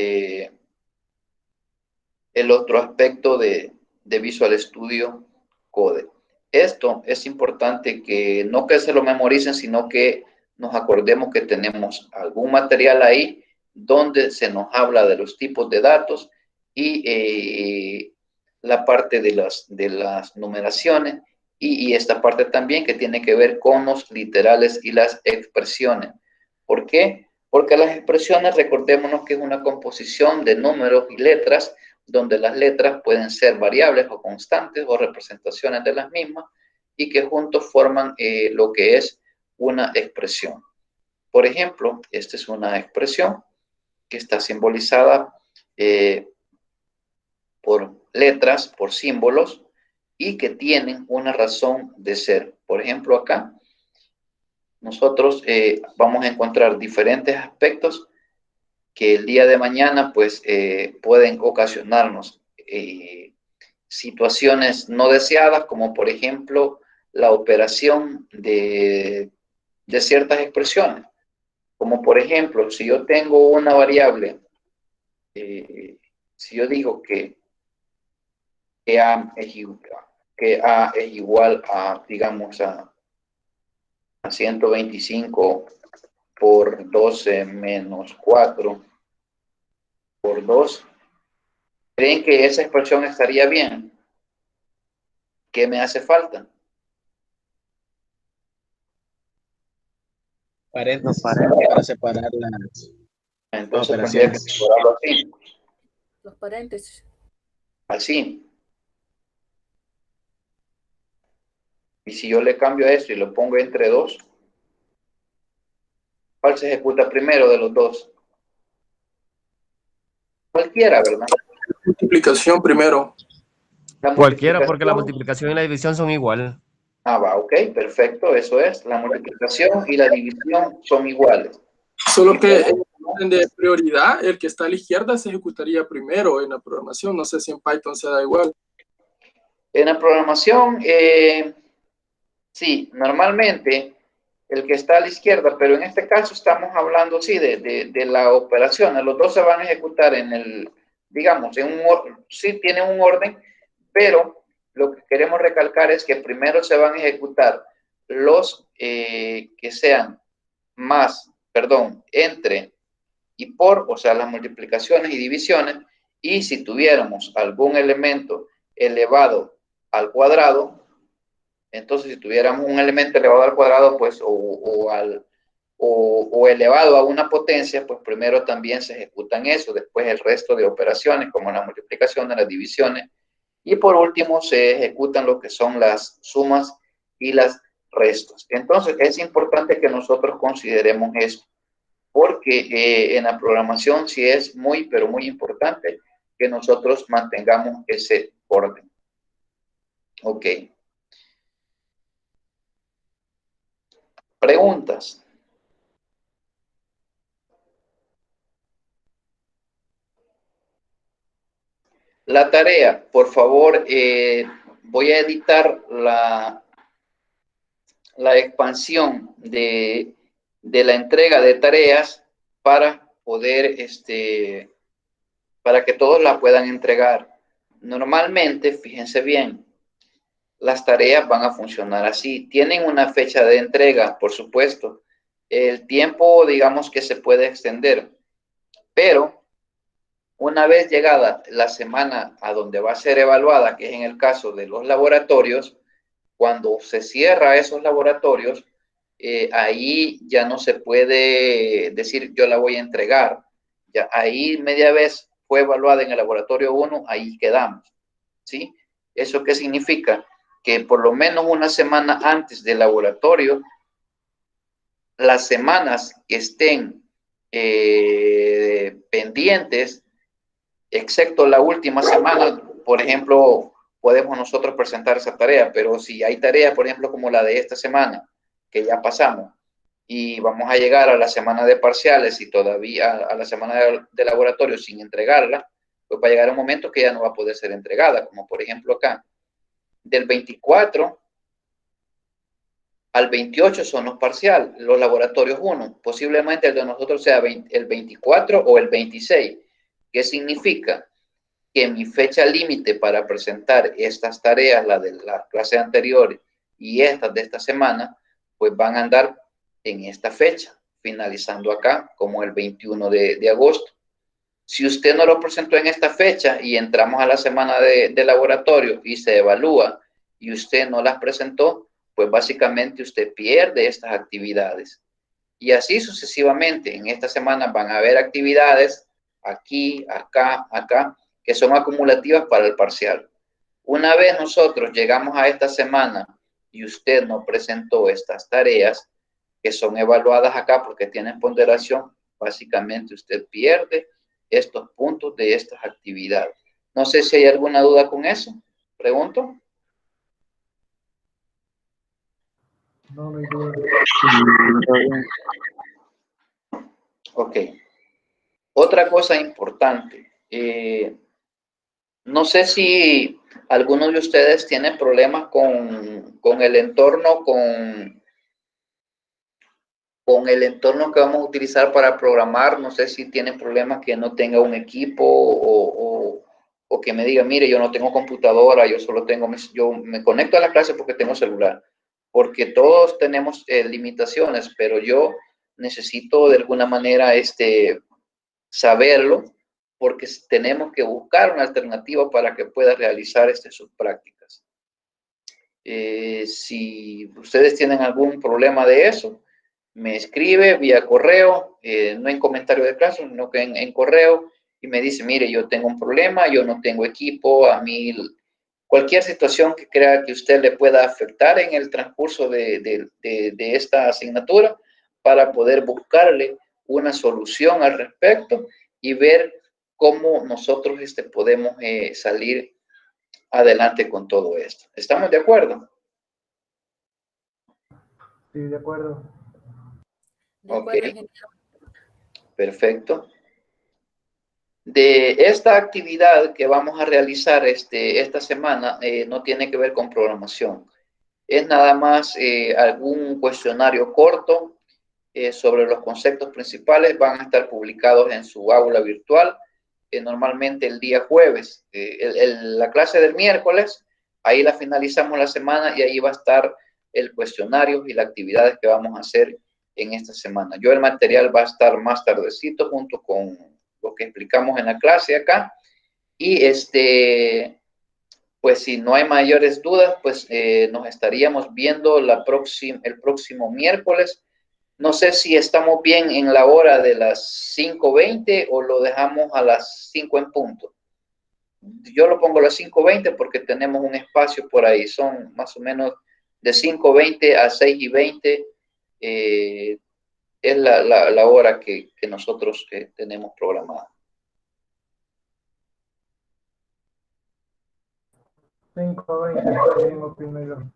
el otro aspecto de Visual Studio Code. Esto es importante que no que se lo memoricen, sino que nos acordemos que tenemos algún material ahí donde se nos habla de los tipos de datos y la parte de las numeraciones y esta parte también que tiene que ver con los literales y las expresiones. ¿Por qué? Porque las expresiones, recordémonos que es una composición de números y letras donde las letras pueden ser variables o constantes o representaciones de las mismas y que juntos forman lo que es una expresión. Por ejemplo, esta es una expresión que está simbolizada por letras, por símbolos y que tienen una razón de ser. Por ejemplo, acá nosotros vamos a encontrar diferentes aspectos que el día de mañana pues pueden ocasionarnos situaciones no deseadas, como por ejemplo la operación de ciertas expresiones. Como por ejemplo, si yo tengo una variable, si yo digo que A es igual a, digamos, a 125 por 12 menos 4 por 2, ¿creen que esa expresión estaría bien? ¿Qué me hace falta? Paréntesis paréntesis. para separar las Entonces tendría que operaciones. separarlo así. Los paréntesis. Así. Y si yo le cambio a esto y lo pongo entre 2, ¿cuál se ejecuta primero de los dos? Cualquiera, ¿verdad? Multiplicación primero. La Cualquiera, porque la multiplicación. multiplicación y la división son igual. Ah, va, ok, perfecto, eso es. La multiplicación y la división son iguales. Solo que en orden de prioridad, el que está a la izquierda se ejecutaría primero en la programación. No sé si en Python se da igual. En la programación, sí, normalmente el que está a la izquierda, pero en este caso estamos hablando, sí, de la operación. Los dos se van a ejecutar en el, digamos, sí tienen un orden, pero lo que queremos recalcar es que primero se van a ejecutar los que sean entre y por, o sea, las multiplicaciones y divisiones, y si tuviéramos algún elemento elevado al cuadrado. Entonces, si tuviéramos un elemento elevado al cuadrado, pues, o elevado a una potencia, pues primero también se ejecutan eso, después el resto de operaciones, como las multiplicaciones, las divisiones, y por último se ejecutan lo que son las sumas y las restas. Entonces, es importante que nosotros consideremos esto, porque en la programación sí es muy, pero muy importante que nosotros mantengamos ese orden. Ok. Preguntas. La tarea, por favor, voy a editar la expansión de la entrega de tareas para poder, para que todos la puedan entregar. Normalmente, fíjense bien, las tareas van a funcionar así. Tienen una fecha de entrega, por supuesto. El tiempo, digamos que se puede extender, pero una vez llegada la semana a donde va a ser evaluada, que es en el caso de los laboratorios, cuando se cierra esos laboratorios, ahí ya no se puede decir yo la voy a entregar. Ya ahí media vez fue evaluada en el laboratorio 1, ahí quedamos. ¿Sí? ¿Eso qué significa? Que por lo menos una semana antes del laboratorio, las semanas que estén pendientes, excepto la última semana, por ejemplo, podemos nosotros presentar esa tarea, pero si hay tareas, por ejemplo, como la de esta semana, que ya pasamos, y vamos a llegar a la semana de parciales y todavía a la semana de laboratorio sin entregarla, pues va a llegar un momento que ya no va a poder ser entregada, como por ejemplo acá, del 24 al 28 son los parciales, los laboratorios 1, posiblemente el de nosotros sea el 24 o el 26. ¿Qué significa? Que mi fecha límite para presentar estas tareas, la de la clase anterior y estas de esta semana, pues van a andar en esta fecha, finalizando acá como el 21 de agosto. Si usted no lo presentó en esta fecha y entramos a la semana de laboratorio y se evalúa y usted no las presentó, pues básicamente usted pierde estas actividades. Y así sucesivamente. En esta semana van a haber actividades aquí, acá, acá, que son acumulativas para el parcial. Una vez nosotros llegamos a esta semana y usted no presentó estas tareas, que son evaluadas acá porque tienen ponderación, básicamente usted pierde estos puntos de estas actividades. No sé si hay alguna duda con eso. Pregunto. No, no hay duda. Todo bien. Ok. Otra cosa importante. No sé si alguno de ustedes tiene problemas con el entorno, con el entorno que vamos a utilizar para programar. No sé si tienen problemas que no tenga un equipo o que me diga, mire, yo no tengo computadora, yo solo tengo, yo me conecto a la clase porque tengo celular. Porque todos tenemos limitaciones, pero yo necesito de alguna manera saberlo, porque tenemos que buscar una alternativa para que pueda realizar sus prácticas. Si ustedes tienen algún problema de eso, me escribe vía correo, no en comentario de clase, sino que en correo, y me dice, mire, yo tengo un problema, yo no tengo equipo, a mí cualquier situación que crea que usted le pueda afectar en el transcurso de esta asignatura, para poder buscarle una solución al respecto y ver cómo nosotros podemos salir adelante con todo esto. ¿Estamos de acuerdo? Sí, de acuerdo. De acuerdo, Ok. ingeniero. Perfecto. De esta actividad que vamos a realizar esta semana, no tiene que ver con programación. Es nada más algún cuestionario corto sobre los conceptos principales. Van a estar publicados en su aula virtual, normalmente el día jueves. La clase del miércoles, ahí la finalizamos la semana y ahí va a estar el cuestionario y las actividades que vamos a hacer en esta semana. Yo el material va a estar más tardecito junto con lo que explicamos en la clase acá. Y pues si no hay mayores dudas, pues nos estaríamos viendo el próximo miércoles. No sé si estamos bien en la hora de las 5:20 o lo dejamos a las 5 en punto. Yo lo pongo a las 5:20 porque tenemos un espacio por ahí. Son más o menos de 5:20 a 6:20. Es la hora que nosotros tenemos programada. 5:20 primero.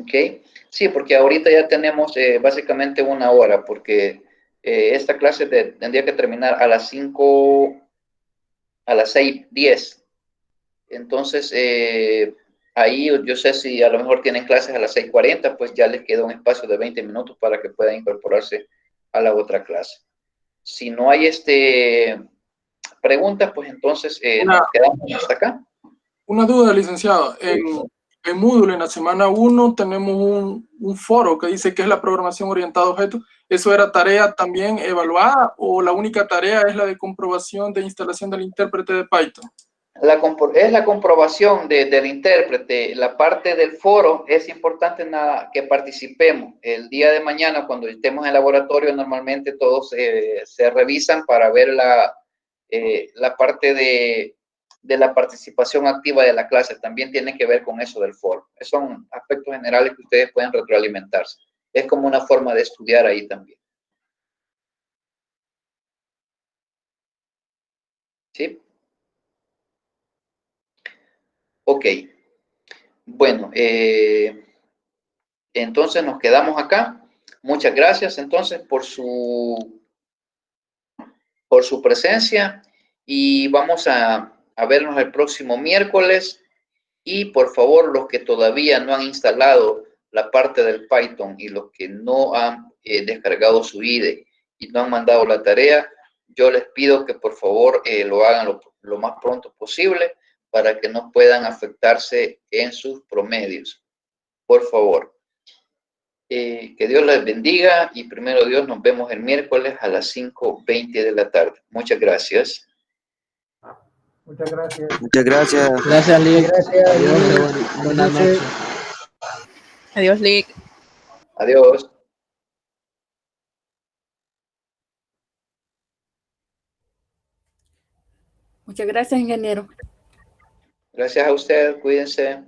Ok, sí, porque ahorita ya tenemos básicamente una hora, porque esta clase tendría que terminar a las 6:10. Entonces, ahí yo sé si a lo mejor tienen clases a las 6:40, pues ya les queda un espacio de 20 minutos para que puedan incorporarse a la otra clase. Si no hay preguntas, pues entonces nos quedamos hasta acá. Una duda, licenciado. En Moodle, en la semana 1, tenemos un foro que dice que es la programación orientada a objetos. ¿Eso era tarea también evaluada o la única tarea es la de comprobación de instalación del intérprete de Python? Es la comprobación del intérprete. La parte del foro es importante que participemos. El día de mañana, cuando estemos en el laboratorio, normalmente todos se revisan para ver la parte de la participación activa de la clase. También tiene que ver con eso del foro. Esos son aspectos generales que ustedes pueden retroalimentarse. Es como una forma de estudiar ahí también. ¿Sí? Ok. Bueno, entonces nos quedamos acá. Muchas gracias entonces por su presencia y vamos a vernos el próximo miércoles. Y por favor, los que todavía no han instalado la parte del Python y los que no han descargado su IDE y no han mandado la tarea, yo les pido que por favor lo hagan lo más pronto posible para que no puedan afectarse en sus promedios. Por favor. Que Dios les bendiga y primero Dios, nos vemos el miércoles a las 5:20 de la tarde. Muchas gracias. Muchas gracias. Muchas gracias. Gracias, Lick. Gracias. Adiós, buenas noches. Adiós, Lick. Adiós. Muchas gracias, ingeniero. Gracias a usted. Cuídense.